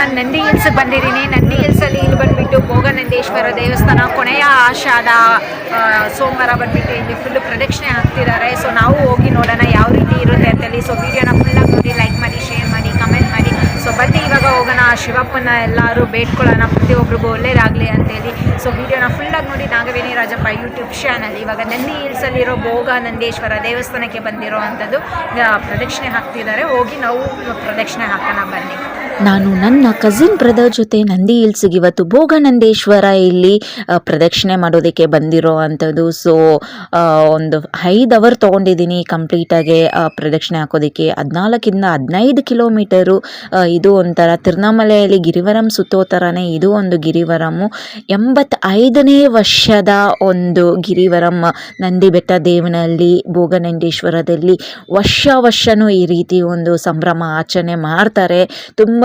ನಾನು ನಂದಿ ಹಿಲ್ಸ್ ಬಂದಿದ್ದೀನಿ. ನಂದಿ ಹಿಲ್ಸಲ್ಲಿ ಇಲ್ಲಿ ಬಂದುಬಿಟ್ಟು ಭೋಗನಂದೇಶ್ವರ ದೇವಸ್ಥಾನ ಕೊನೆಯ ಆಷಾಢ ಸೋಮವಾರ ಬಂದುಬಿಟ್ಟು ಇಲ್ಲಿ ಫುಲ್ಲು ಪ್ರದಕ್ಷಿಣೆ ಹಾಕ್ತಿದ್ದಾರೆ. ಸೊ ನಾವು ಹೋಗಿ ನೋಡೋಣ ಯಾವ ರೀತಿ ಇರುತ್ತೆ ಅಂತೇಳಿ. ಸೊ ವೀಡಿಯೋನ ಫುಲ್ಲಾಗಿ ನೋಡಿ, ಲೈಕ್ ಮಾಡಿ, ಶೇರ್ ಮಾಡಿ, ಕಮೆಂಟ್ ಮಾಡಿ. ಸೊ ಬನ್ನಿ ಇವಾಗ ಹೋಗೋಣ, ಶಿವಪ್ಪನ ಎಲ್ಲರೂ ಬೇಡ್ಕೊಳ್ಳೋಣ, ಪ್ರತಿಯೊಬ್ಬರಿಗೂ ಒಳ್ಳೇದಾಗಲಿ ಅಂತೇಳಿ. ಸೊ ವೀಡಿಯೋನ ಫುಲ್ಲಾಗಿ ನೋಡಿ. Nagaveni Rajappa YouTube channel. ಇವಾಗ ನಂದಿ ಹಿಲ್ಸಲ್ಲಿರೋ ಭೋಗನಂದೇಶ್ವರ ದೇವಸ್ಥಾನಕ್ಕೆ ಬಂದಿರೋ ಅಂಥದ್ದು ಪ್ರದಕ್ಷಿಣೆ ಹಾಕ್ತಿದ್ದಾರೆ. ಹೋಗಿ ನಾವು ಪ್ರದಕ್ಷಿಣೆ ಹಾಕೋಣ ಬನ್ನಿ. ನಾನು ನನ್ನ ಕಸಿನ್ ಬ್ರದರ್ ಜೊತೆ ನಂದಿ ಹಿಲ್ಸ್ಗೆ ಇವತ್ತು ಭೋಗನಂದೇಶ್ವರ ಇಲ್ಲಿ ಪ್ರದಕ್ಷಿಣೆ ಮಾಡೋದಕ್ಕೆ ಬಂದಿರೋ ಅಂಥದ್ದು. ಸೊ ಒಂದು 5 ಅವರ್ ತೊಗೊಂಡಿದ್ದೀನಿ ಕಂಪ್ಲೀಟಾಗಿ ಪ್ರದಕ್ಷಿಣೆ ಹಾಕೋದಕ್ಕೆ. 14-15 ಕಿಲೋಮೀಟರು. ಇದು ಒಂಥರ ತಿರುವಣ್ಣಾಮಲೆಯಲ್ಲಿ ಗಿರಿವರಂ ಸುತ್ತೋ ಥರನೇ ಇದು ಒಂದು ಗಿರಿವರಮು. 85ನೇ ವರ್ಷದ ಒಂದು ಗಿರಿವರಂ ನಂದಿ ಬೆಟ್ಟ ದೇವನಲ್ಲಿ ಭೋಗನಂದೇಶ್ವರದಲ್ಲಿ ವರ್ಷನೂ ಈ ರೀತಿ ಒಂದು ಸಂಭ್ರಮ ಆಚರಣೆ ಮಾಡ್ತಾರೆ. ತುಂಬ